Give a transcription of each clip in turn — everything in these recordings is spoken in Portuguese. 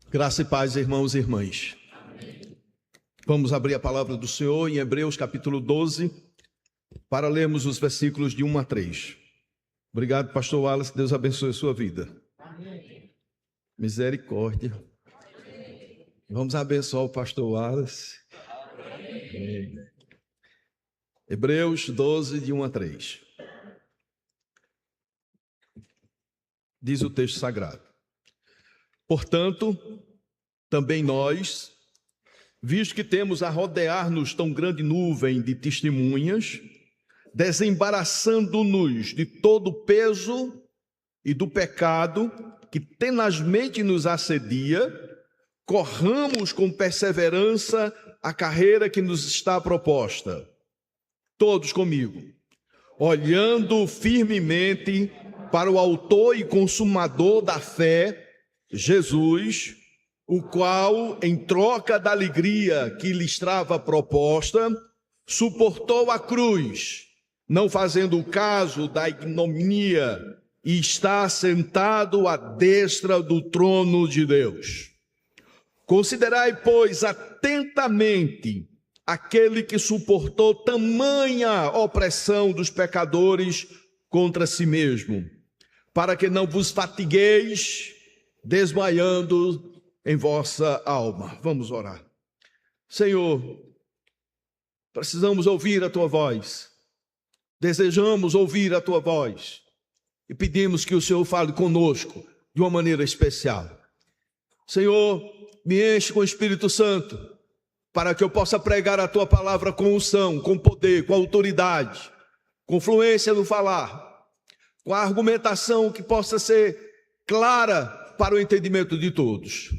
Graça e paz, irmãos e irmãs. Vamos abrir a palavra do Senhor em Hebreus capítulo 12, para lermos os versículos de 1 a 3. Obrigado, pastor Wallace, Deus abençoe a sua vida. Amém. Misericórdia. Amém. Vamos abençoar o pastor Wallace. Amém. Hebreus 12, de 1 a 3. Diz o texto sagrado: portanto, também nós, visto que temos a rodear-nos tão grande nuvem de testemunhas, desembaraçando-nos de todo o peso e do pecado que tenazmente nos assedia, corramos com perseverança a carreira que nos está proposta. Todos comigo, olhando firmemente para o autor e consumador da fé, Jesus, o qual, em troca da alegria que lhe estava proposta, suportou a cruz, não fazendo caso da ignomínia, e está sentado à destra do trono de Deus. Considerai, pois, atentamente aquele que suportou tamanha opressão dos pecadores contra si mesmo, para que não vos fatigueis, desmaiando em vossa alma. Vamos orar. Senhor, precisamos ouvir a Tua voz, desejamos ouvir a Tua voz e pedimos que o Senhor fale conosco de uma maneira especial. Senhor, me enche com o Espírito Santo, para que eu possa pregar a Tua palavra com unção, com poder, com autoridade, com fluência no falar, com a argumentação que possa ser clara para o entendimento de todos.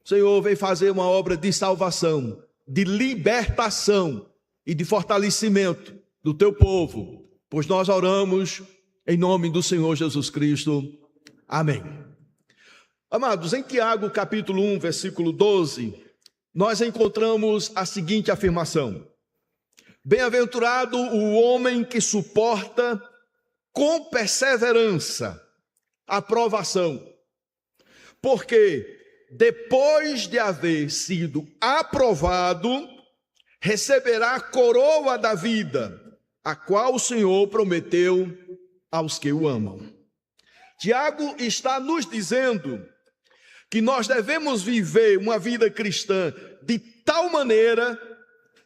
Senhor, vem fazer uma obra de salvação, de libertação e de fortalecimento do Teu povo, pois nós oramos em nome do Senhor Jesus Cristo. Amém. Amados, em Tiago capítulo 1, versículo 12, nós encontramos a seguinte afirmação: bem-aventurado o homem que suporta com perseverança a provação, porque depois de haver sido aprovado, receberá a coroa da vida, a qual o Senhor prometeu aos que o amam. Tiago está nos dizendo que nós devemos viver uma vida cristã de tal maneira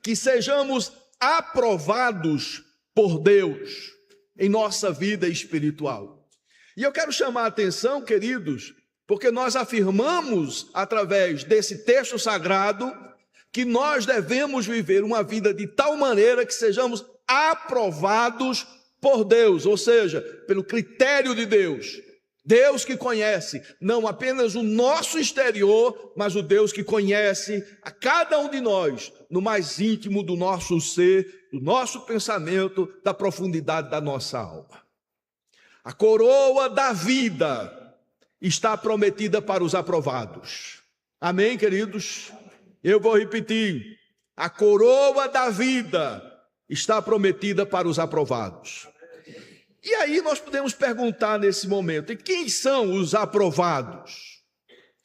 que sejamos aprovados por Deus em nossa vida espiritual. E eu quero chamar a atenção, queridos, porque nós afirmamos através desse texto sagrado que nós devemos viver uma vida de tal maneira que sejamos aprovados por Deus, ou seja, pelo critério de Deus. Deus que conhece não apenas o nosso exterior, mas o Deus que conhece a cada um de nós no mais íntimo do nosso ser, do nosso pensamento, da profundidade da nossa alma. A coroa da vida está prometida para os aprovados. Amém, queridos? Eu vou repetir: a coroa da vida está prometida para os aprovados. E aí nós podemos perguntar nesse momento: e quem são os aprovados?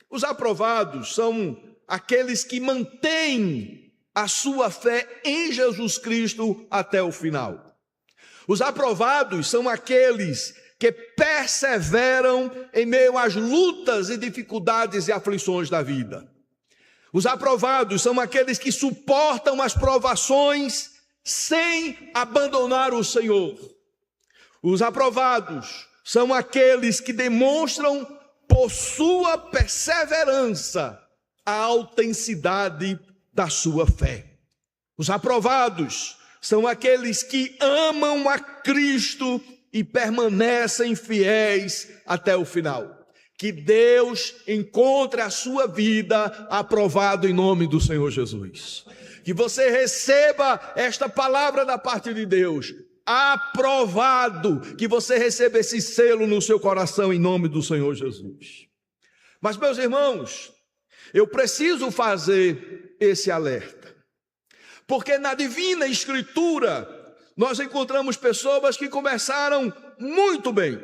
Os aprovados são aqueles que mantêm a sua fé em Jesus Cristo até o final. Os aprovados são aqueles que perseveram em meio às lutas e dificuldades e aflições da vida. Os aprovados são aqueles que suportam as provações sem abandonar o Senhor. Os aprovados são aqueles que demonstram por sua perseverança a autenticidade da sua fé. Os aprovados são aqueles que amam a Cristo e permanecem fiéis até o final. Que Deus encontre a sua vida aprovado em nome do Senhor Jesus. Que você receba esta palavra da parte de Deus, aprovado, que você receba esse selo no seu coração em nome do Senhor Jesus. Mas, meus irmãos, eu preciso fazer esse alerta, porque na Divina Escritura nós encontramos pessoas que começaram muito bem,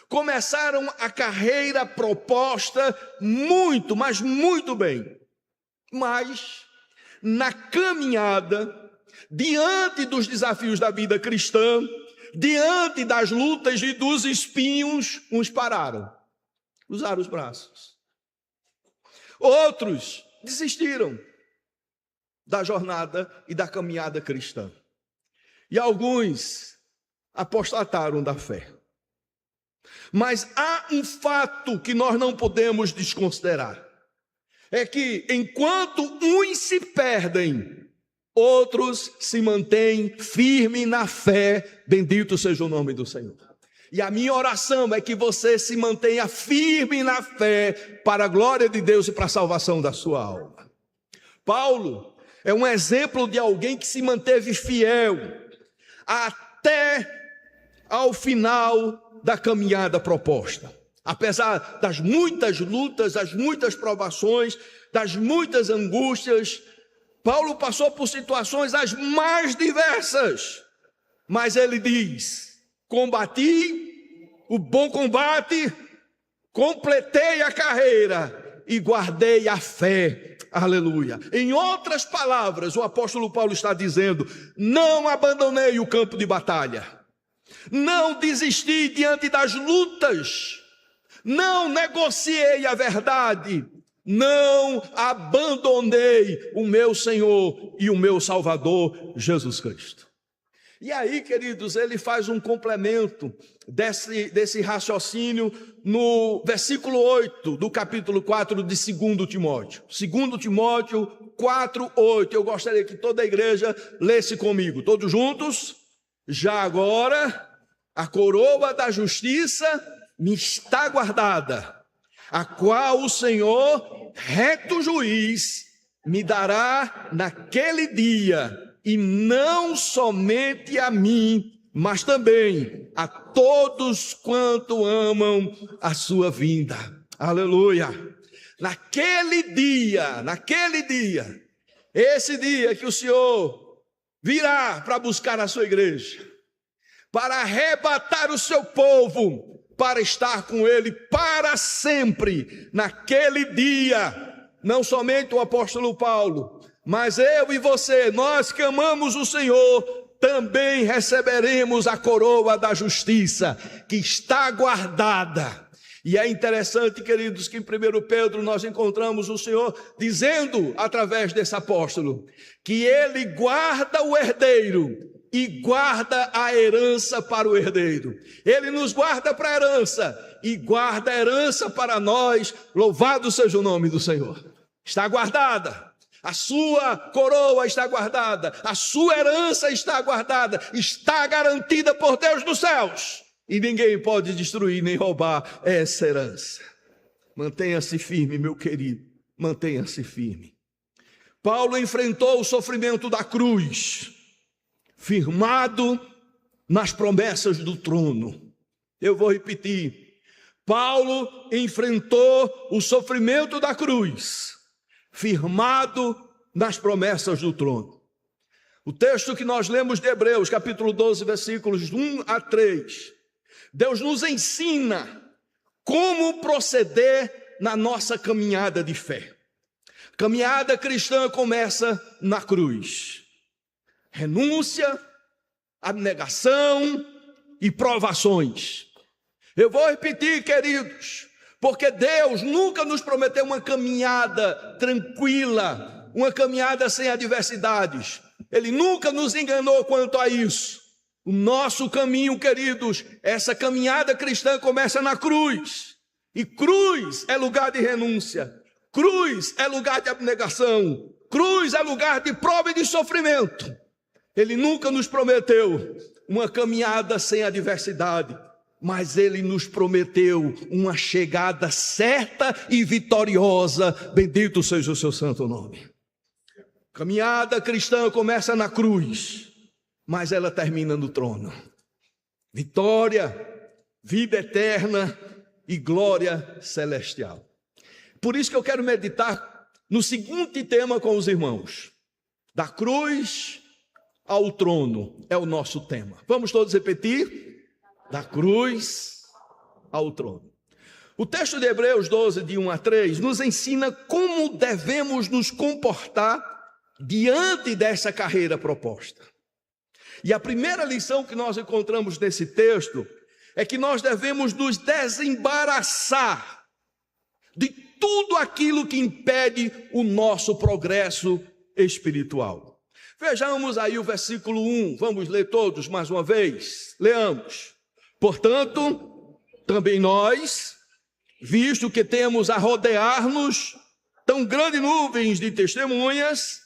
começaram a carreira proposta muito, mas muito bem. Mas, na caminhada, diante dos desafios da vida cristã, diante das lutas e dos espinhos, uns pararam, cruzaram os braços. Outros desistiram da jornada e da caminhada cristã. E alguns apostataram da fé. Mas há um fato que nós não podemos desconsiderar. É que enquanto uns se perdem, outros se mantêm firmes na fé. Bendito seja o nome do Senhor. E a minha oração é que você se mantenha firme na fé para a glória de Deus e para a salvação da sua alma. Paulo é um exemplo de alguém que se manteve fiel até ao final da caminhada proposta. Apesar das muitas lutas, das muitas provações, das muitas angústias, Paulo passou por situações as mais diversas. Mas ele diz: combati o bom combate, completei a carreira e guardei a fé. Aleluia. Em outras palavras, o apóstolo Paulo está dizendo: não abandonei o campo de batalha, não desisti diante das lutas, não negociei a verdade, não abandonei o meu Senhor e o meu Salvador, Jesus Cristo. E aí, queridos, ele faz um complemento desse raciocínio no versículo 8 do capítulo 4 de 2 Timóteo. 2 Timóteo 4, 8. Eu gostaria que toda a igreja lesse comigo. Todos juntos? Já agora, a coroa da justiça me está guardada, a qual o Senhor, reto juiz, me dará naquele dia, e não somente a mim, mas também a todos quanto amam a sua vinda. Aleluia. Naquele dia, esse dia que o Senhor virá para buscar a sua igreja, para arrebatar o seu povo, para estar com ele para sempre. Naquele dia, não somente o apóstolo Paulo, mas eu e você, nós que amamos o Senhor, também receberemos a coroa da justiça, que está guardada. E é interessante, queridos, que em 1 Pedro nós encontramos o Senhor dizendo, através desse apóstolo, que ele guarda o herdeiro e guarda a herança para o herdeiro. Ele nos guarda para a herança e guarda a herança para nós. Louvado seja o nome do Senhor. Está guardada. A sua coroa está guardada, a sua herança está guardada, está garantida por Deus dos céus. E ninguém pode destruir nem roubar essa herança. Mantenha-se firme, meu querido, mantenha-se firme. Paulo enfrentou o sofrimento da cruz, firmado nas promessas do trono. Eu vou repetir. Paulo enfrentou o sofrimento da cruz, firmado nas promessas do trono. O texto que nós lemos de Hebreus, capítulo 12, versículos 1 a 3, Deus nos ensina como proceder na nossa caminhada de fé. Caminhada cristã começa na cruz. Renúncia, abnegação e provações. Eu vou repetir, queridos, porque Deus nunca nos prometeu uma caminhada tranquila, uma caminhada sem adversidades. Ele nunca nos enganou quanto a isso. O nosso caminho, queridos, essa caminhada cristã começa na cruz. E cruz é lugar de renúncia. Cruz é lugar de abnegação. Cruz é lugar de prova e de sofrimento. Ele nunca nos prometeu uma caminhada sem adversidade, mas ele nos prometeu uma chegada certa e vitoriosa. Bendito seja o seu santo nome. Caminhada cristã começa na cruz, mas ela termina no trono. Vitória, vida eterna e glória celestial. Por isso que eu quero meditar no seguinte tema com os irmãos: da cruz ao trono é o nosso tema. Vamos todos repetir? Da cruz ao trono. O texto de Hebreus 12, de 1 a 3, nos ensina como devemos nos comportar diante dessa carreira proposta. E a primeira lição que nós encontramos nesse texto é que nós devemos nos desembaraçar de tudo aquilo que impede o nosso progresso espiritual. Vejamos aí o versículo 1, vamos ler todos mais uma vez. Leamos. Portanto, também nós, visto que temos a rodear-nos tão grandes nuvens de testemunhas,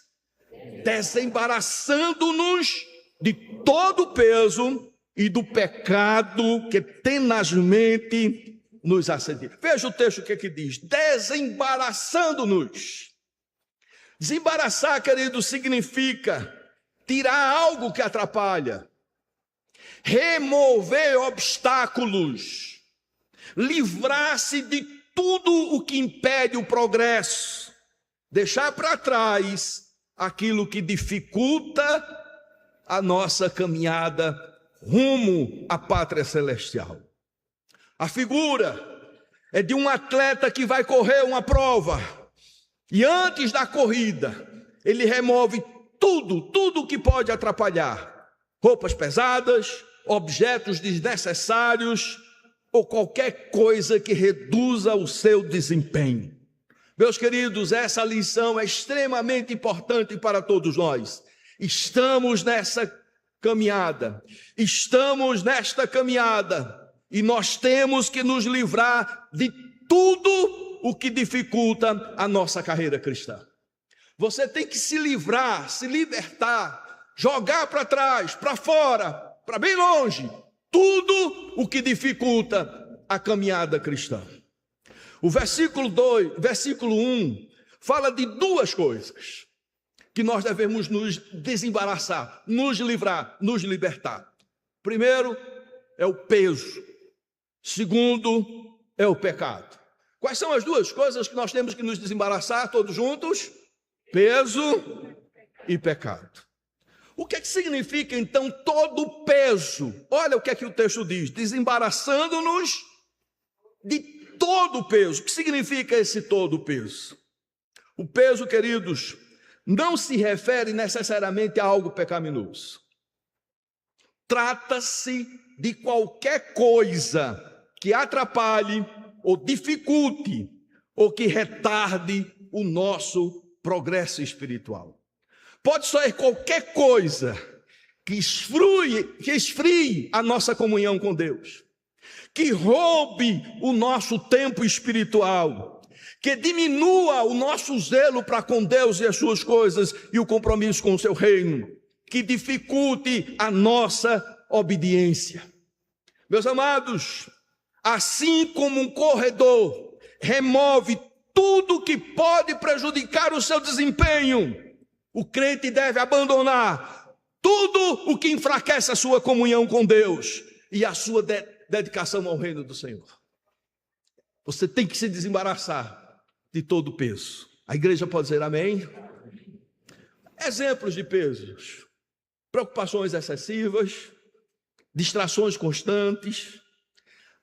desembaraçando-nos de todo o peso e do pecado que tenazmente nos assedia. Veja o texto que diz, desembaraçando-nos. Desembaraçar, querido, significa tirar algo que atrapalha, remover obstáculos, livrar-se de tudo o que impede o progresso, deixar para trás aquilo que dificulta a nossa caminhada rumo à pátria celestial. A figura é de um atleta que vai correr uma prova e antes da corrida ele remove tudo que pode atrapalhar, roupas pesadas, objetos desnecessários ou qualquer coisa que reduza o seu desempenho. Meus queridos, essa lição é extremamente importante para todos nós. Estamos nesta caminhada e nós temos que nos livrar de tudo o que dificulta a nossa carreira cristã. Você tem que se livrar, se libertar, jogar para trás, para fora, para bem longe, tudo o que dificulta a caminhada cristã. O versículo 1 fala de duas coisas que nós devemos nos desembaraçar, nos livrar, nos libertar. Primeiro é o peso. Segundo é o pecado. Quais são as duas coisas que nós temos que nos desembaraçar todos juntos? Peso e pecado. O que é que significa então todo o peso? Olha o que é que o texto diz, desembaraçando-nos de todo o peso. O que significa esse todo o peso? O peso, queridos, não se refere necessariamente a algo pecaminoso. Trata-se de qualquer coisa que atrapalhe ou dificulte ou que retarde o nosso progresso espiritual. Pode ser qualquer coisa que esfrie a nossa comunhão com Deus, que roube o nosso tempo espiritual, que diminua o nosso zelo para com Deus e as suas coisas e o compromisso com o seu reino, que dificulte a nossa obediência. Meus amados, assim como um corredor remove tudo que pode prejudicar o seu desempenho, o crente deve abandonar tudo o que enfraquece a sua comunhão com Deus e a sua dedicação ao reino do Senhor. Você tem que se desembaraçar de todo o peso. A igreja pode dizer amém? Exemplos de pesos: preocupações excessivas, distrações constantes,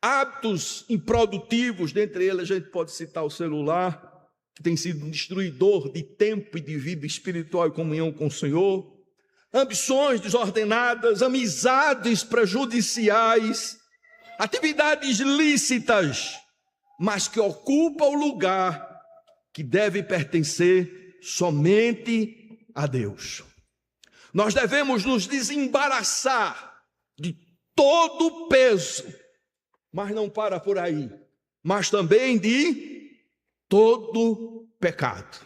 hábitos improdutivos. Dentre eles a gente pode citar o celular, que tem sido um destruidor de tempo e de vida espiritual e comunhão com o Senhor, ambições desordenadas, amizades prejudiciais, atividades lícitas, mas que ocupam o lugar que deve pertencer somente a Deus. Nós devemos nos desembaraçar de todo o peso, mas não para por aí, mas também de todo pecado.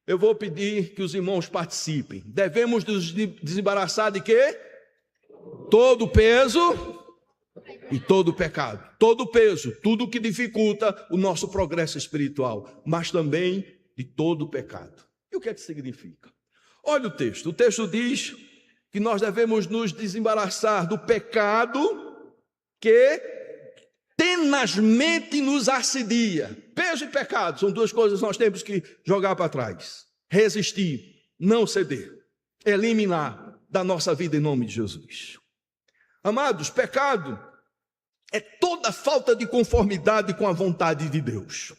Eu vou pedir que os irmãos participem. Devemos nos desembaraçar de quê? Todo peso e todo pecado. Todo peso, tudo que dificulta o nosso progresso espiritual, mas também de todo pecado. E o que é que significa? Olha o texto. O texto diz que nós devemos nos desembaraçar do pecado que tenazmente nos assedia. Peso e pecado são duas coisas que nós temos que jogar para trás. Resistir, não ceder, eliminar da nossa vida em nome de Jesus. Amados, pecado é toda falta de conformidade com a vontade de Deus.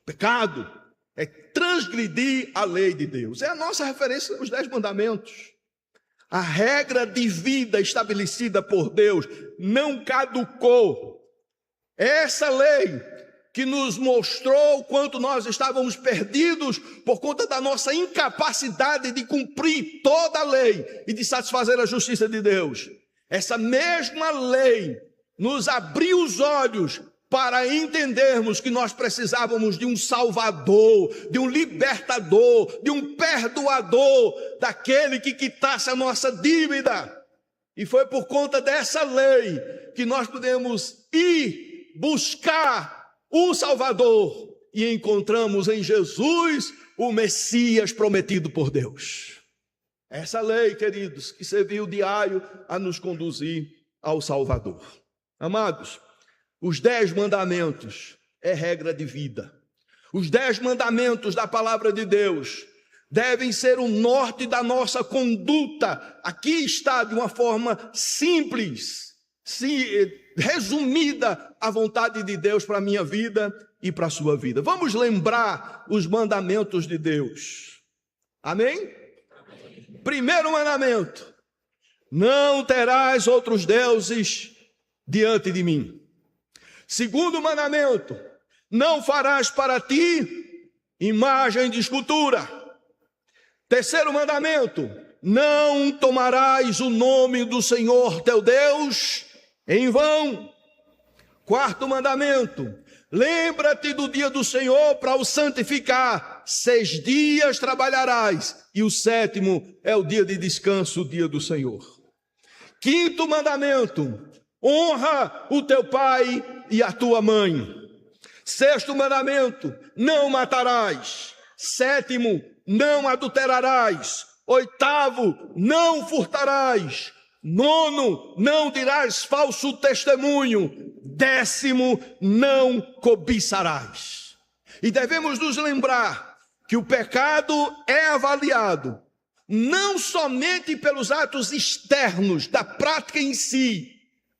Pecado é transgredir a lei de Deus. É a nossa referência nos 10 mandamentos. A regra de vida estabelecida por Deus não caducou. Essa lei que nos mostrou o quanto nós estávamos perdidos por conta da nossa incapacidade de cumprir toda a lei e de satisfazer a justiça de Deus. Essa mesma lei nos abriu os olhos para entendermos que nós precisávamos de um Salvador, de um libertador, de um perdoador, daquele que quitasse a nossa dívida. E foi por conta dessa lei que nós podemos ir buscar o Salvador e encontramos em Jesus o Messias prometido por Deus. Essa lei, queridos, que serviu diário a nos conduzir ao Salvador. Amados, os 10 mandamentos é regra de vida. Os 10 mandamentos da palavra de Deus devem ser o norte da nossa conduta. Aqui está de uma forma simples, resumida a vontade de Deus para a minha vida e para a sua vida. Vamos lembrar os mandamentos de Deus. Amém? Primeiro mandamento: não terás outros deuses diante de mim. Segundo mandamento: não farás para ti imagem de escultura. Terceiro mandamento: não tomarás o nome do Senhor teu Deus em vão. Quarto mandamento: lembra-te do dia do Senhor para o santificar. 6 dias trabalharás e o 7º é o dia de descanso, o dia do Senhor. Quinto mandamento: honra o teu pai e a tua mãe. 6º mandamento: não matarás. 7º: não adulterarás. 8º: não furtarás. 9º: não dirás falso testemunho. 10º: não cobiçarás. E devemos nos lembrar que o pecado é avaliado não somente pelos atos externos da prática em si,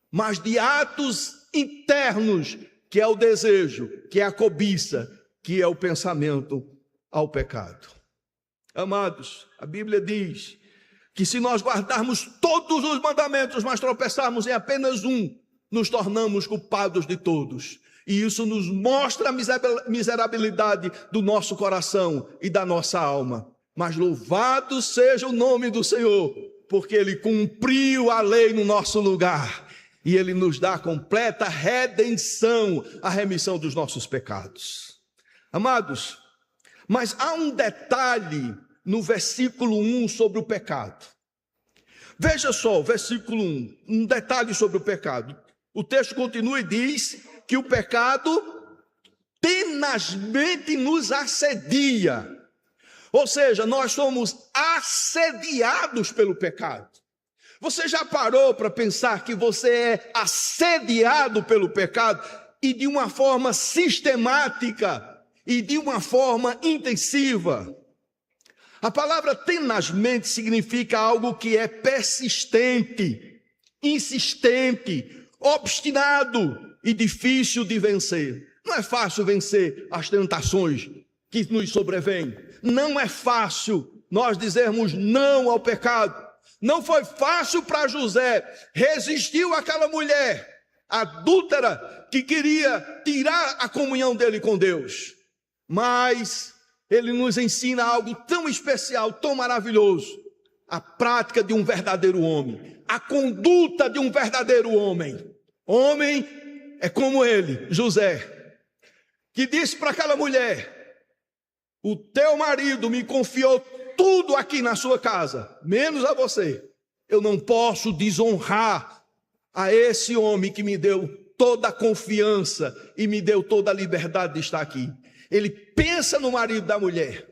mas de atos internos, que é o desejo, que é a cobiça, que é o pensamento ao pecado. Amados, a Bíblia diz que se nós guardarmos todos os mandamentos, mas tropeçarmos em apenas um, nos tornamos culpados de todos. E isso nos mostra a miserabilidade do nosso coração e da nossa alma. Mas louvado seja o nome do Senhor, porque Ele cumpriu a lei no nosso lugar. E Ele nos dá completa redenção, a remissão dos nossos pecados. Amados, mas há um detalhe no versículo 1 sobre o pecado. Veja só, o versículo 1, um detalhe sobre o pecado. O texto continua e diz que o pecado tenazmente nos assedia. Ou seja, nós somos assediados pelo pecado. Você já parou para pensar que você é assediado pelo pecado e de uma forma sistemática e de uma forma intensiva? A palavra tenazmente significa algo que é persistente, insistente, obstinado e difícil de vencer. Não é fácil vencer as tentações que nos sobrevêm. Não é fácil nós dizermos não ao pecado. Não foi fácil para José. Resistiu àquela mulher adúltera que queria tirar a comunhão dele com Deus. Mas ele nos ensina algo tão especial, tão maravilhoso. A prática de um verdadeiro homem. A conduta de um verdadeiro homem. Homem é como ele, José, que disse para aquela mulher: o teu marido me confiou tudo aqui na sua casa, menos a você. Eu não posso desonrar a esse homem que me deu toda a confiança e me deu toda a liberdade de estar aqui. Ele pensa no marido da mulher.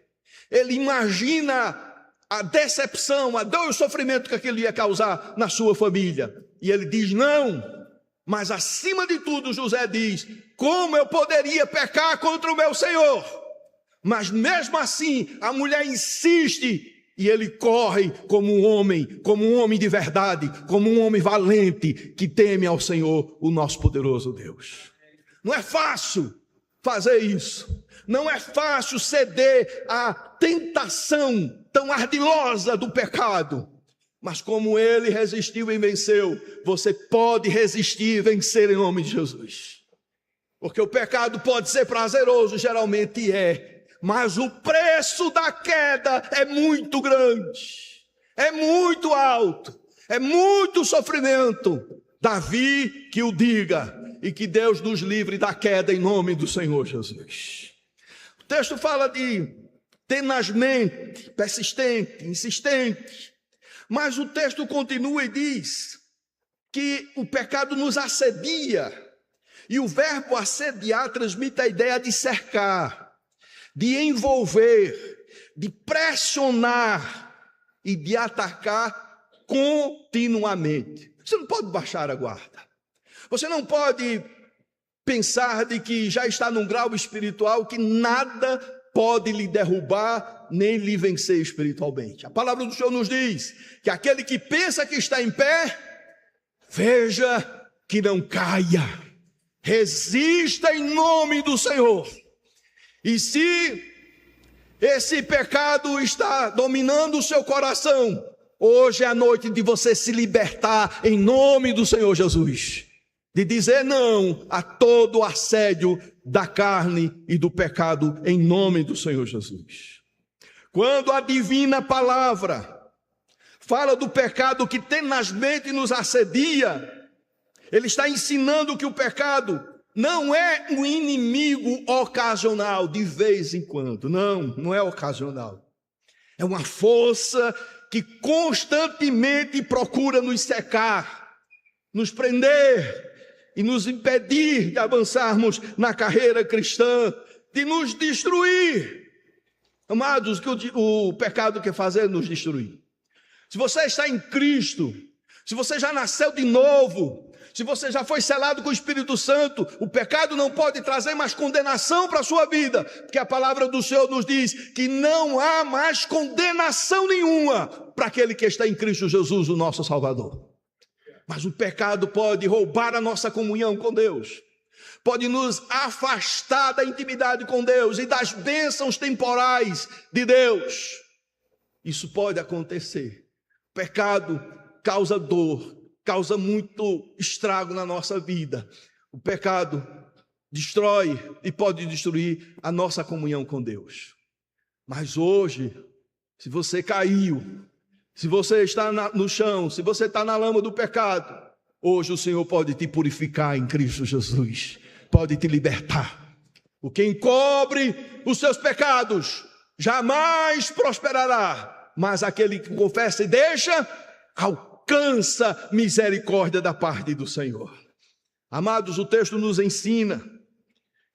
Ele imagina a decepção, a dor e o sofrimento que aquilo ia causar na sua família. E ele diz não. Mas acima de tudo, José diz: como eu poderia pecar contra o meu Senhor? Mas mesmo assim, a mulher insiste E ele corre como um homem de verdade, como um homem valente, que teme ao Senhor, o nosso poderoso Deus. Não é fácil fazer isso. Não é fácil ceder à tentação tão ardilosa do pecado. Mas como ele resistiu e venceu, você pode resistir e vencer em nome de Jesus. Porque o pecado pode ser prazeroso, geralmente é. Mas o preço da queda é muito grande, é muito alto, é muito sofrimento. Davi que o diga, e que Deus nos livre da queda em nome do Senhor Jesus. O texto fala de tenazmente, persistente, insistente, mas o texto continua e diz que o pecado nos assedia, e o verbo assediar transmite a ideia de cercar, de envolver, de pressionar e de atacar continuamente. Você não pode baixar a guarda. Você não pode pensar de que já está num grau espiritual que nada pode lhe derrubar nem lhe vencer espiritualmente. A palavra do Senhor nos diz que aquele que pensa que está em pé, veja que não caia. Resista em nome do Senhor. E se esse pecado está dominando o seu coração, hoje é a noite de você se libertar em nome do Senhor Jesus. De dizer não a todo assédio da carne e do pecado em nome do Senhor Jesus. Quando a divina palavra fala do pecado que tenazmente nos assedia, ele está ensinando que o pecado não é um inimigo ocasional, de vez em quando. Não é ocasional. É uma força que constantemente procura nos secar, nos prender e nos impedir de avançarmos na carreira cristã, de nos destruir. Amados, o que o pecado quer fazer é nos destruir. Se você está em Cristo, se você já nasceu de novo, se você já foi selado com o Espírito Santo, o pecado não pode trazer mais condenação para a sua vida, porque a palavra do Senhor nos diz que não há mais condenação nenhuma para aquele que está em Cristo Jesus, o nosso Salvador. Mas o pecado pode roubar a nossa comunhão com Deus, pode nos afastar da intimidade com Deus e das bênçãos temporais de Deus. Isso pode acontecer. O pecado causa dor, causa muito estrago na nossa vida. O pecado destrói e pode destruir a nossa comunhão com Deus. Mas hoje, se você caiu, se você está no chão, se você está na lama do pecado, hoje o Senhor pode te purificar em Cristo Jesus, pode te libertar. O que encobre os seus pecados jamais prosperará, mas aquele que confessa e deixa, alcança misericórdia da parte do Senhor. Amados, o texto nos ensina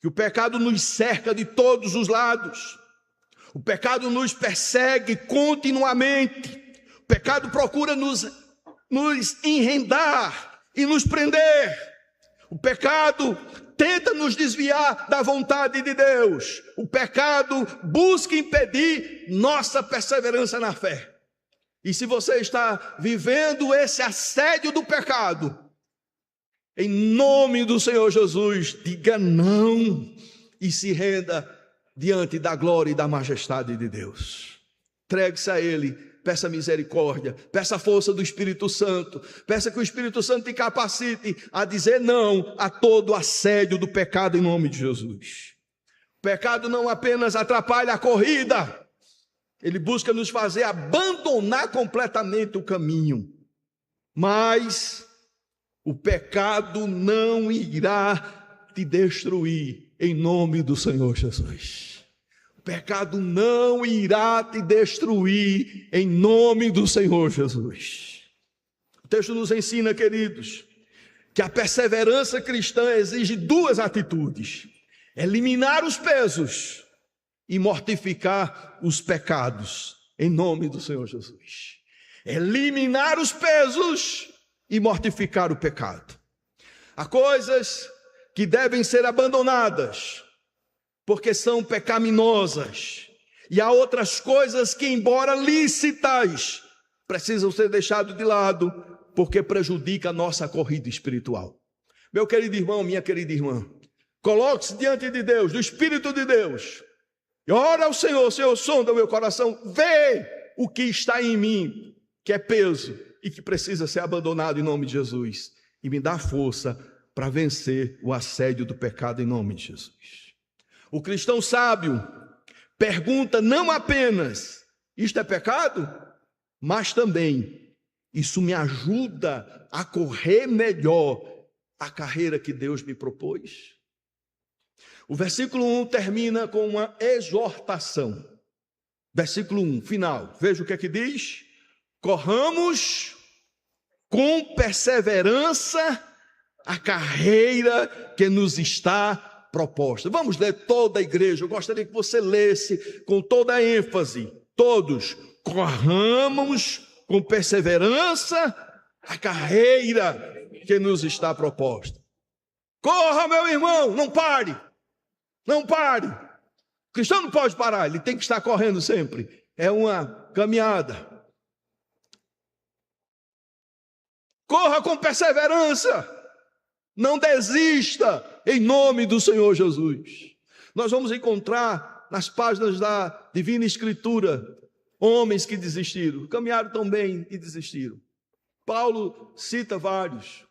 que o pecado nos cerca de todos os lados. O pecado nos persegue continuamente. O pecado procura nos enredar e nos prender. O pecado tenta nos desviar da vontade de Deus. O pecado busca impedir nossa perseverança na fé. E se você está vivendo esse assédio do pecado, em nome do Senhor Jesus, diga não e se renda diante da glória e da majestade de Deus. Entregue-se a Ele, peça misericórdia, peça a força do Espírito Santo, peça que o Espírito Santo te capacite a dizer não a todo assédio do pecado em nome de Jesus. O pecado não apenas atrapalha a corrida, ele busca nos fazer abandonar completamente o caminho. Mas o pecado não irá te destruir em nome do Senhor Jesus. O pecado não irá te destruir em nome do Senhor Jesus. O texto nos ensina, queridos, que a perseverança cristã exige duas atitudes: eliminar os pesos e mortificar os pecados, em nome do Senhor Jesus. Eliminar os pesos e mortificar o pecado. Há coisas que devem ser abandonadas, porque são pecaminosas, E há outras coisas que, embora lícitas, precisam ser deixadas de lado, porque prejudica a nossa corrida espiritual. Meu querido irmão, minha querida irmã, coloque-se diante de Deus, do Espírito de Deus, e ora ao Senhor, Senhor, sonda o meu coração, vê o que está em mim, que é peso e que precisa ser abandonado em nome de Jesus, e me dá força para vencer o assédio do pecado em nome de Jesus. O cristão sábio pergunta não apenas, isto é pecado? Mas também, isso me ajuda a correr melhor a carreira que Deus me propôs? O versículo 1 termina com uma exortação. Versículo 1, final. Veja o que é que diz. Corramos com perseverança a carreira que nos está proposta. Vamos ler toda a igreja. Eu gostaria que você lesse com toda a ênfase. Todos. Corramos com perseverança a carreira que nos está proposta. Corra, meu irmão, não pare. Não pare. O cristão não pode parar, ele tem que estar correndo sempre. É uma caminhada. Corra com perseverança. Não desista, em nome do Senhor Jesus. Nós vamos encontrar nas páginas da Divina Escritura homens que desistiram, caminharam tão bem e desistiram. Paulo cita vários.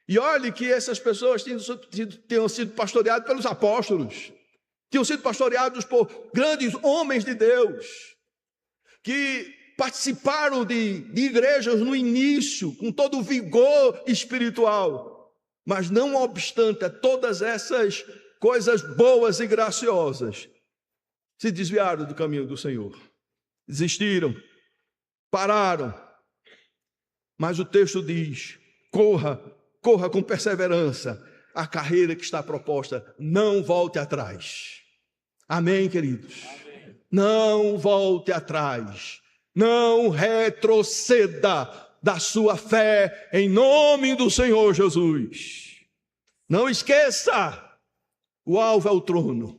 E olhe que essas pessoas tinham sido pastoreadas pelos apóstolos, tinham sido pastoreados por grandes homens de Deus, que participaram de igrejas no início, com todo o vigor espiritual, mas não obstante a todas essas coisas boas e graciosas, se desviaram do caminho do Senhor, desistiram, pararam. Mas o texto diz, corra com perseverança a carreira que está proposta, não volte atrás. Amém, queridos? Amém. Não volte atrás, não retroceda da sua fé em nome do Senhor Jesus. Não esqueça, o alvo é o trono.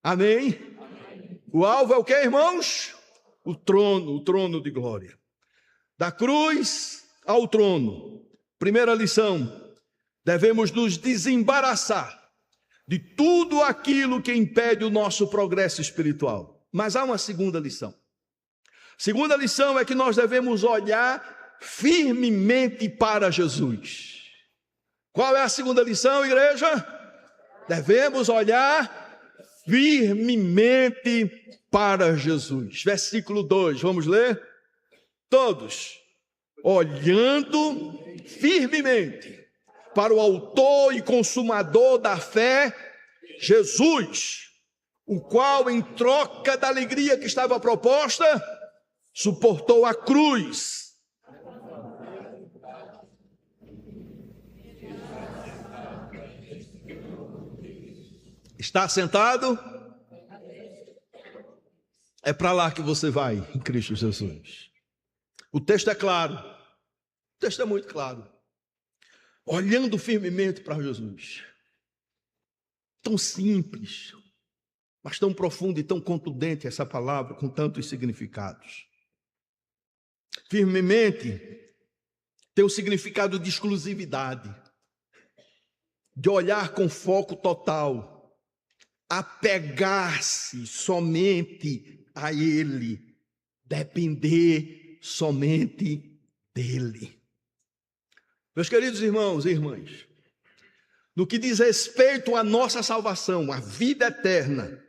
Amém? Amém. O alvo é o que, irmãos? O trono de glória. Da cruz ao trono. Primeira lição, devemos nos desembaraçar de tudo aquilo que impede o nosso progresso espiritual. Mas há uma segunda lição. Segunda lição é que nós devemos olhar firmemente para Jesus. Qual é a segunda lição, igreja? Devemos olhar firmemente para Jesus. Versículo 2, vamos ler? Todos. Olhando firmemente para o autor e consumador da fé, Jesus, o qual, em troca da alegria que estava proposta, suportou a cruz. Está sentado? É para lá que você vai, em Cristo Jesus. O texto é claro. O texto é muito claro. Olhando firmemente para Jesus. Tão simples, mas tão profundo e tão contundente essa palavra, com tantos significados. Firmemente tem o significado de exclusividade, de olhar com foco total, apegar-se somente a Ele, depender somente dEle. Meus queridos irmãos e irmãs, no que diz respeito à nossa salvação, à vida eterna,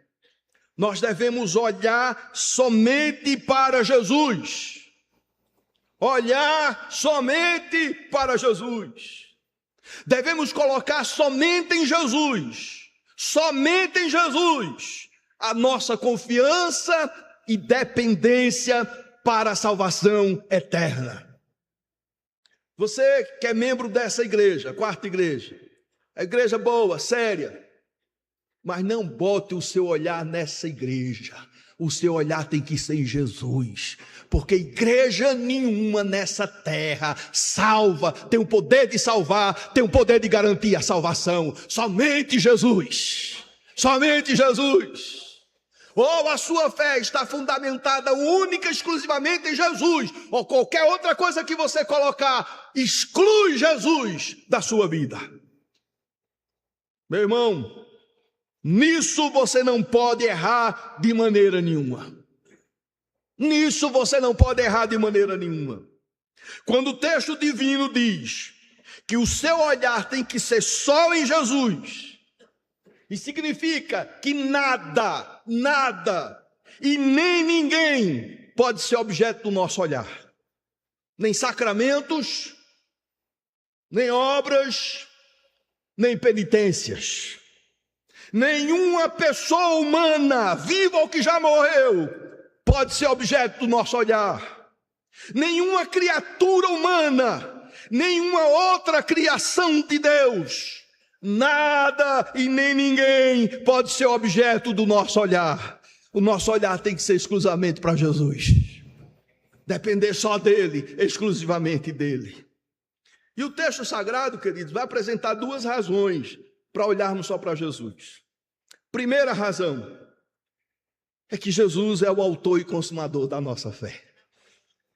nós devemos olhar somente para Jesus. Olhar somente para Jesus. Devemos colocar somente em Jesus, a nossa confiança e dependência para a salvação eterna. Você que é membro dessa igreja, quarta igreja, a igreja boa, séria, mas não bote o seu olhar nessa igreja. O seu olhar tem que ser em Jesus, porque igreja nenhuma nessa terra salva, tem o poder de salvar, tem o poder de garantir a salvação. Somente Jesus, somente Jesus. ou a sua fé está fundamentada única e exclusivamente em Jesus, ou qualquer outra coisa que você colocar, exclui Jesus da sua vida. Meu irmão, nisso você não pode errar de maneira nenhuma. Nisso você não pode errar de maneira nenhuma. Quando o texto divino diz que o seu olhar tem que ser só em Jesus, e significa que nada e nem ninguém pode ser objeto do nosso olhar. Nem sacramentos, nem obras, nem penitências. Nenhuma pessoa humana, viva ou que já morreu, pode ser objeto do nosso olhar. Nenhuma criatura humana, nenhuma outra criação de Deus, nada e nem ninguém pode ser objeto do nosso olhar. O nosso olhar tem que ser exclusivamente para Jesus. Depender só dele, exclusivamente dele. E o texto sagrado, queridos, vai apresentar duas razões para olharmos só para Jesus. Primeira razão é que Jesus é o autor e consumador da nossa fé.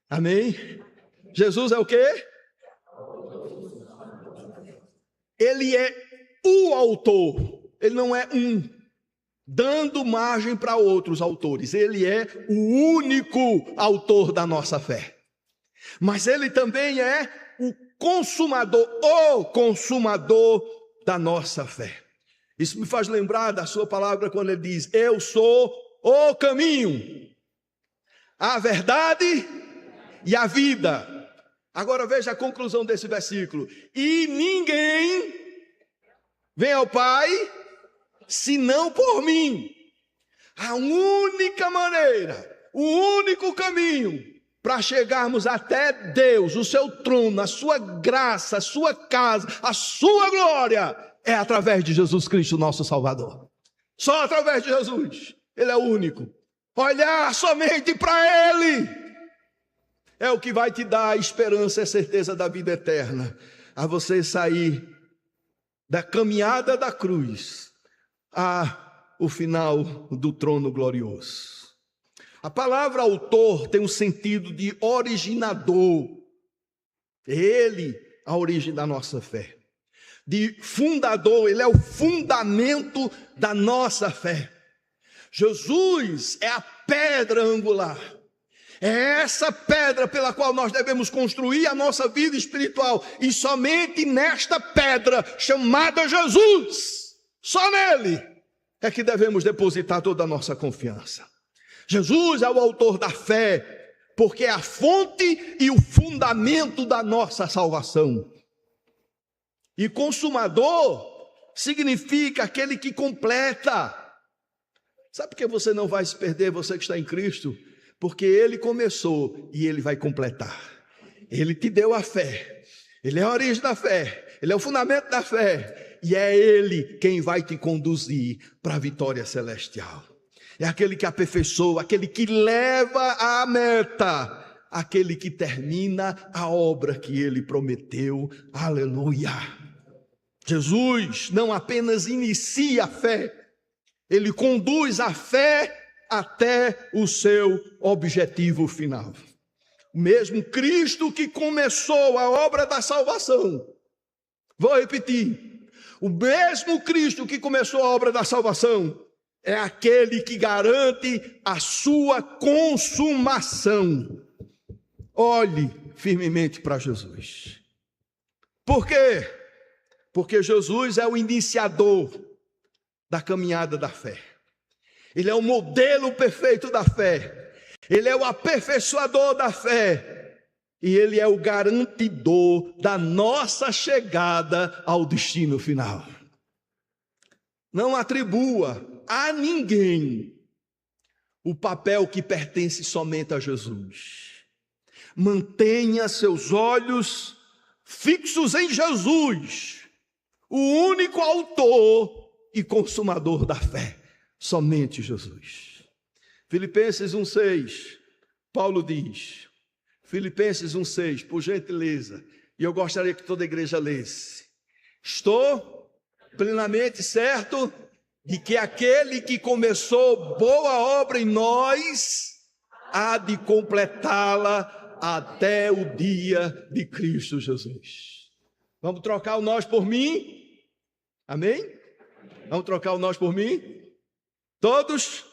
Amém? Jesus é o quê? Ele é o autor. Ele não é um, dando margem para outros autores. Ele é o único autor da nossa fé. Mas ele também é o consumador da nossa fé. Isso me faz lembrar da sua palavra quando ele diz: eu sou o caminho, a verdade e a vida. Agora veja a conclusão desse versículo: e ninguém vem ao Pai senão por mim. A única maneira, o único caminho para chegarmos até Deus, o seu trono, a sua graça, a sua casa, a sua glória, é através de Jesus Cristo, nosso Salvador. Só através de Jesus. Ele é o único. Olhar somente para Ele é o que vai te dar a esperança e a certeza da vida eterna. A você sair da caminhada da cruz ao final do trono glorioso. A palavra autor tem um sentido de originador. Ele, a origem da nossa fé. De fundador, ele é o fundamento da nossa fé. Jesus é a pedra angular. É essa pedra pela qual nós devemos construir a nossa vida espiritual. E somente nesta pedra chamada Jesus, só nele, é que devemos depositar toda a nossa confiança. Jesus é o autor da fé, porque é a fonte e o fundamento da nossa salvação. E consumador significa aquele que completa. Sabe por que você não vai se perder, você que está em Cristo? Porque Ele começou e Ele vai completar. Ele te deu a fé. Ele é a origem da fé. Ele é o fundamento da fé. E é Ele quem vai te conduzir para a vitória celestial. É aquele que aperfeiçoa, aquele que leva à meta, aquele que termina a obra que Ele prometeu. Aleluia! Jesus não apenas inicia a fé, Ele conduz a fé até o seu objetivo final. O mesmo Cristo que começou a obra da salvação, vou repetir, o mesmo Cristo que começou a obra da salvação, é aquele que garante a sua consumação. Olhe firmemente para Jesus. Por quê? Porque Jesus é o iniciador da caminhada da fé. Ele é o modelo perfeito da fé. Ele é o aperfeiçoador da fé. E Ele é o garantidor da nossa chegada ao destino final. Não atribua a ninguém o papel que pertence somente a Jesus. Mantenha seus olhos fixos em Jesus, o único autor e consumador da fé. Somente Jesus. Filipenses 1,6, Paulo diz, Filipenses 1,6, por gentileza, e eu gostaria que toda a igreja lesse: estou plenamente certo de que aquele que começou boa obra em nós há de completá-la até o dia de Cristo Jesus. Vamos trocar o nós por mim? Amém? Vamos trocar o nós por mim? Todos?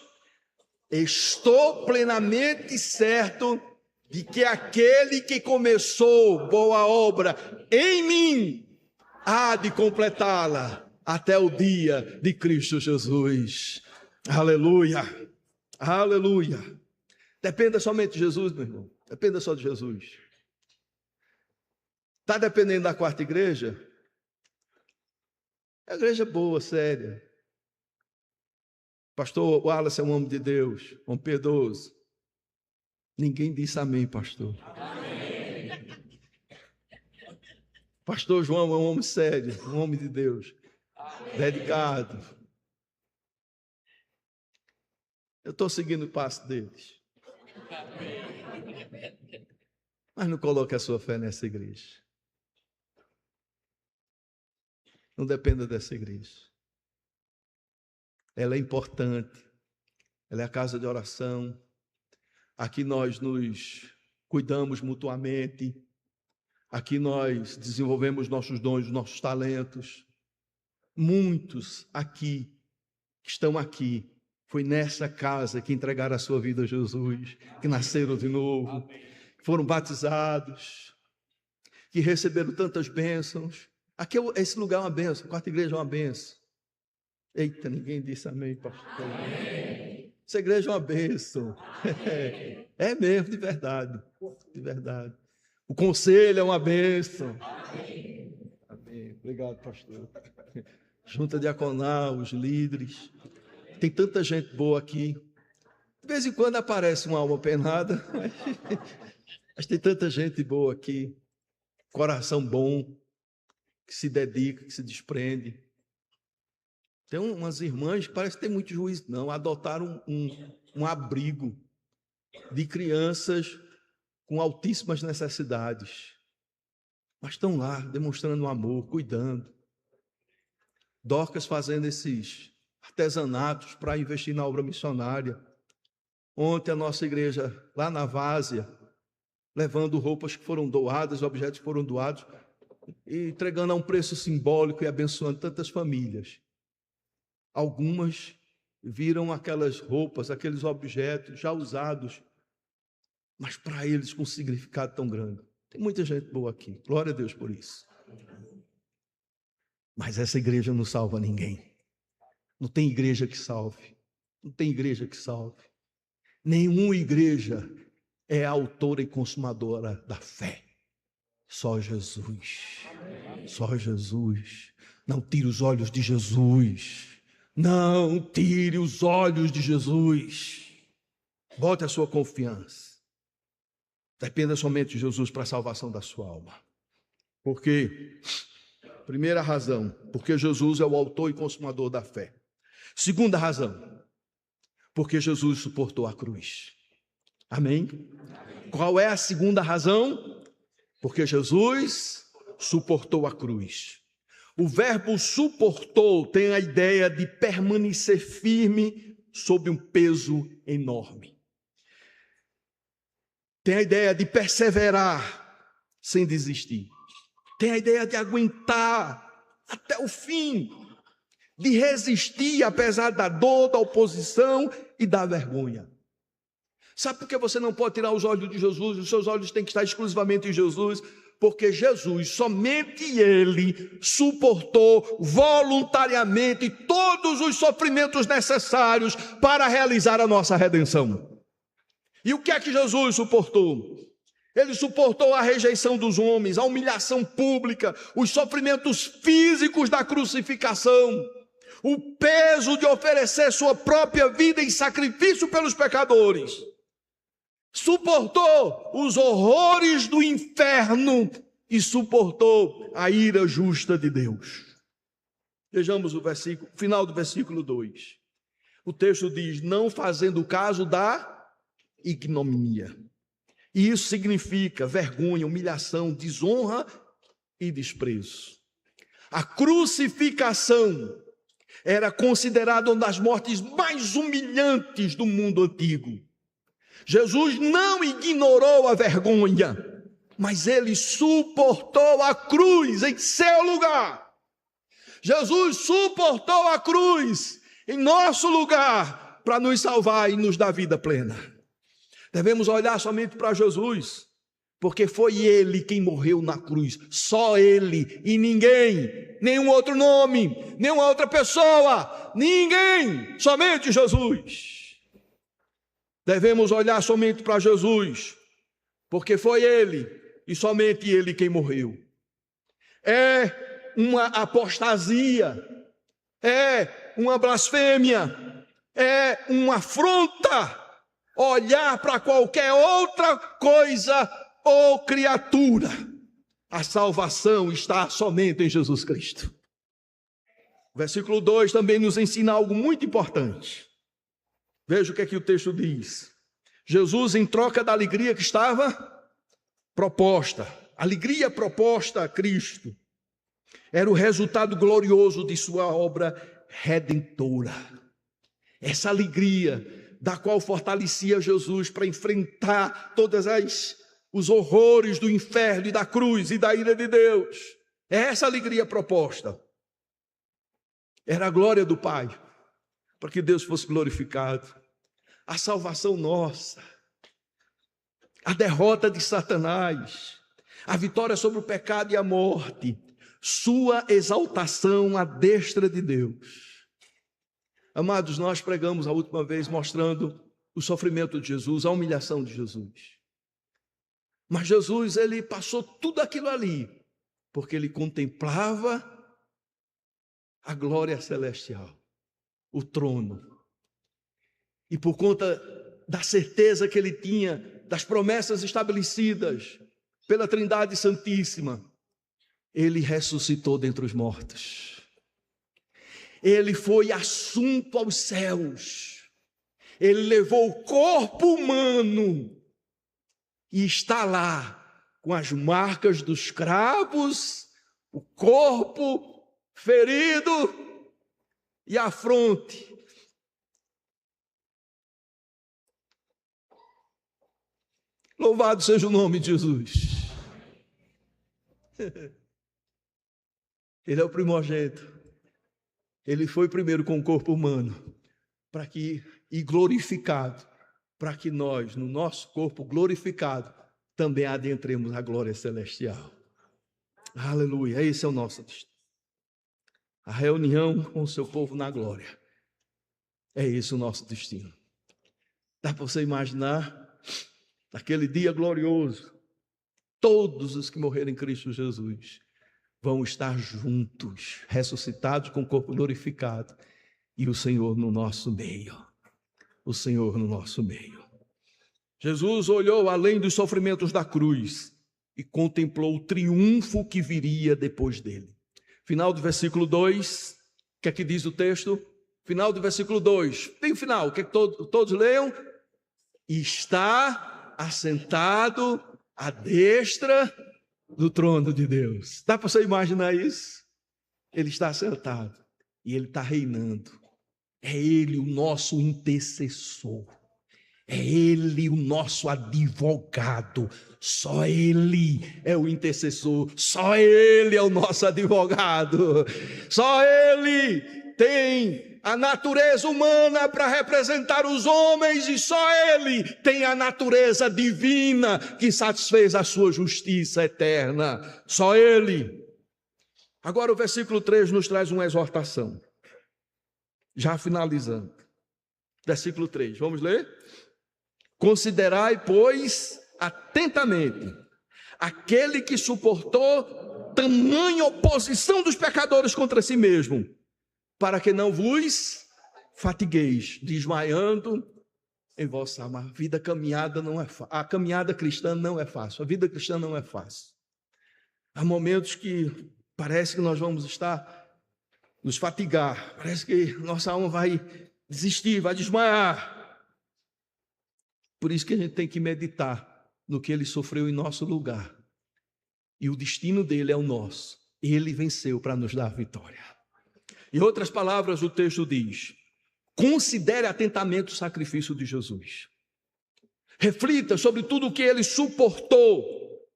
Estou plenamente certo de que aquele que começou boa obra em mim há de completá-la até o dia de Cristo Jesus. Aleluia, aleluia. Dependa somente de Jesus, meu irmão. Dependa só de Jesus. Está dependendo da quarta igreja? É uma igreja boa, séria. Pastor Wallace é um homem de Deus, homem piedoso. Ninguém disse amém, pastor. Amém. Pastor João é um homem sério, um homem de Deus. Amém. Dedicado. Eu estou seguindo o passo deles. Amém. Mas não coloque a sua fé nessa igreja. Não dependa dessa igreja. Ela é importante. Ela é a casa de oração. Aqui nós nos cuidamos mutuamente. Aqui nós desenvolvemos nossos dons, nossos talentos. Muitos aqui, que estão aqui, foi nessa casa que entregaram a sua vida a Jesus, que nasceram de novo, que foram batizados, que receberam tantas bênçãos. Aqui, esse lugar é uma bênção, a quarta igreja é uma bênção. Eita, ninguém disse amém, pastor. Amém. Essa igreja é uma bênção. É mesmo, de verdade. De verdade. O conselho é uma bênção. Amém. Amém. Obrigado, pastor. Junta diaconal, os líderes. Tem tanta gente boa aqui. De vez em quando aparece uma alma penada, mas tem tanta gente boa aqui. Coração bom, que se dedica, que se desprende. Tem umas irmãs que parece que tem muito juízo, não. Adotaram um abrigo de crianças com altíssimas necessidades. Mas estão lá, demonstrando amor, cuidando. Dorcas fazendo esses artesanatos para investir na obra missionária. Ontem a nossa igreja, lá na Várzea, levando roupas que foram doadas, objetos que foram doados, e entregando a um preço simbólico e abençoando tantas famílias. Algumas viram aquelas roupas, aqueles objetos já usados, mas para eles com um significado tão grande. Tem muita gente boa aqui, glória a Deus por isso. Mas essa igreja não salva ninguém. Não tem igreja que salve. Não tem igreja que salve. Nenhuma igreja é autora e consumadora da fé. Só Jesus. Só Jesus. Não tire os olhos de Jesus. Não tire os olhos de Jesus. Bote a sua confiança. Dependa somente de Jesus para a salvação da sua alma. Por quê? Primeira razão, porque Jesus é o autor e consumador da fé. Segunda razão, porque Jesus suportou a cruz. Amém? Qual é a segunda razão? Porque Jesus suportou a cruz. O verbo suportou tem a ideia de permanecer firme sob um peso enorme. Tem a ideia de perseverar sem desistir. Tem a ideia de aguentar até o fim, de resistir apesar da dor, da oposição e da vergonha. Sabe por que você não pode tirar os olhos de Jesus? Os seus olhos têm que estar exclusivamente em Jesus, porque Jesus, somente Ele, suportou voluntariamente todos os sofrimentos necessários para realizar a nossa redenção. E o que é que Jesus suportou? Ele suportou a rejeição dos homens, a humilhação pública, os sofrimentos físicos da crucificação, o peso de oferecer sua própria vida em sacrifício pelos pecadores. Suportou os horrores do inferno e suportou a ira justa de Deus. Vejamos o final do versículo 2. O texto diz, não fazendo caso da ignomínia. E isso significa vergonha, humilhação, desonra e desprezo. A crucificação Era considerado uma das mortes mais humilhantes do mundo antigo. Jesus não ignorou a vergonha, mas ele suportou a cruz em seu lugar. Jesus suportou a cruz em nosso lugar para nos salvar e nos dar vida plena. Devemos olhar somente para Jesus, porque foi ele quem morreu na cruz, só ele e ninguém, nenhum outro nome, nenhuma outra pessoa, ninguém, somente Jesus. Devemos olhar somente para Jesus, porque foi ele e somente ele quem morreu. É uma apostasia, é uma blasfêmia, é uma afronta olhar para qualquer outra coisa ou criatura. A salvação está somente em Jesus Cristo. O versículo 2 também nos ensina algo muito importante. Veja o que é que o texto diz. Jesus, em troca da alegria que estava proposta, alegria proposta a Cristo, era o resultado glorioso de sua obra redentora. Essa alegria da qual fortalecia Jesus para enfrentar todas os horrores do inferno e da cruz e da ira de Deus. É essa alegria proposta. Era a glória do Pai, para que Deus fosse glorificado. A salvação nossa, a derrota de Satanás, a vitória sobre o pecado e a morte, sua exaltação à destra de Deus. Amados, nós pregamos a última vez mostrando o sofrimento de Jesus, a humilhação de Jesus. Mas Jesus, ele passou tudo aquilo ali, porque ele contemplava a glória celestial, o trono. E por conta da certeza que ele tinha, das promessas estabelecidas pela Trindade Santíssima, ele ressuscitou dentre os mortos. Ele foi assunto aos céus. Ele levou o corpo humano e está lá com as marcas dos cravos, o corpo ferido e a fronte. Louvado seja o nome de Jesus. Ele é o primogênito. Ele foi primeiro com o corpo humano, e glorificado, para que nós, no nosso corpo glorificado, também adentremos a glória celestial. Aleluia, esse é o nosso destino. A reunião com o seu povo na glória. É esse o nosso destino. Dá para você imaginar, naquele dia glorioso, todos os que morreram em Cristo Jesus vão estar juntos, ressuscitados com o corpo glorificado, e o Senhor no nosso meio. O Senhor no nosso meio. Jesus olhou além dos sofrimentos da cruz e contemplou o triunfo que viria depois dele. Final do versículo 2, o que é que diz o texto? Final do versículo 2, tem o final, o que é que todos leiam? Está assentado à destra do trono de Deus. Dá para você imaginar isso? Ele está sentado e ele está reinando. É ele o nosso intercessor. É ele o nosso advogado. Só ele é o intercessor. Só ele é o nosso advogado. Só ele tem a natureza humana para representar os homens, e só ele tem a natureza divina que satisfez a sua justiça eterna. Só ele. Agora o versículo 3 nos traz uma exortação. Já finalizando. Versículo 3, vamos ler? Considerai, pois, atentamente aquele que suportou tamanha oposição dos pecadores contra si mesmo, para que não vos fatigueis, desmaiando em vossa alma. A vida caminhada não é fácil. A caminhada cristã não é fácil. A vida cristã não é fácil. Há momentos que parece que nós vamos nos fatigar. Parece que nossa alma vai desistir, vai desmaiar. Por isso que a gente tem que meditar no que ele sofreu em nosso lugar. E o destino dele é o nosso. Ele venceu para nos dar a vitória. Em outras palavras, o texto diz: considere atentamente o sacrifício de Jesus. Reflita sobre tudo o que ele suportou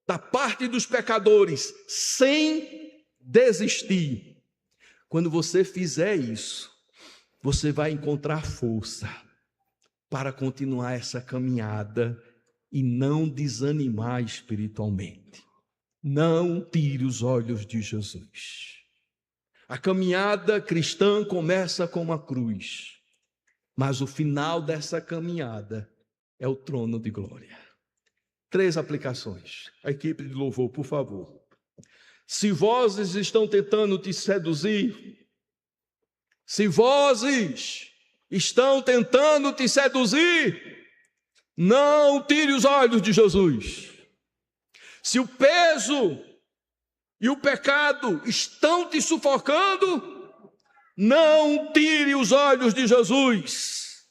da parte dos pecadores, sem desistir. Quando você fizer isso, você vai encontrar força para continuar essa caminhada e não desanimar espiritualmente. Não tire os olhos de Jesus. A caminhada cristã começa com uma cruz, mas o final dessa caminhada é o trono de glória. 3 aplicações. A equipe de louvor, por favor. Se vozes estão tentando te seduzir, se vozes estão tentando te seduzir, não tire os olhos de Jesus. Se o peso e o pecado estão te sufocando, não tire os olhos de Jesus.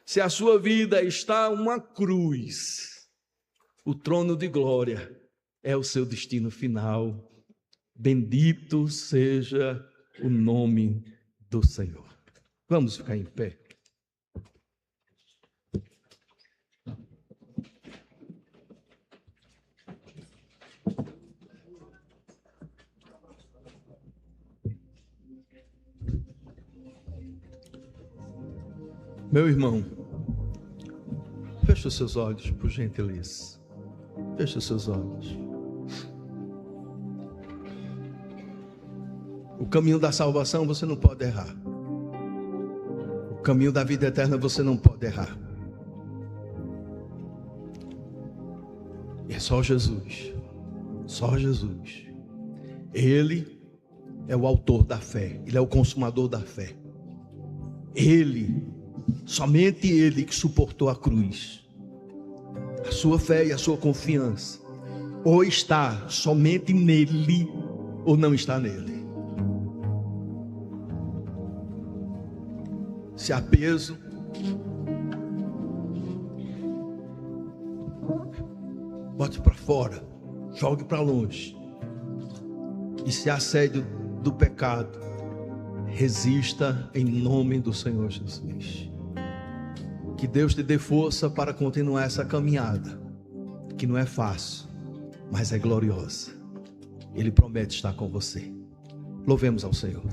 Se a sua vida está uma cruz, o trono de glória é o seu destino final. Bendito seja o nome do Senhor. Vamos ficar em pé. Meu irmão, feche os seus olhos, por gentileza. Feche os seus olhos. O caminho da salvação você não pode errar. O caminho da vida eterna você não pode errar. É só Jesus. Só Jesus. Ele é o autor da fé. Ele é o consumador da fé. Ele, somente Ele que suportou a cruz. A sua fé e a sua confiança ou está somente nele ou não está nele. Se há peso, bote para fora, jogue para longe. E se há assédio do pecado, resista em nome do Senhor Jesus. Que Deus te dê força para continuar essa caminhada, que não é fácil, mas é gloriosa. Ele promete estar com você. Louvemos ao Senhor.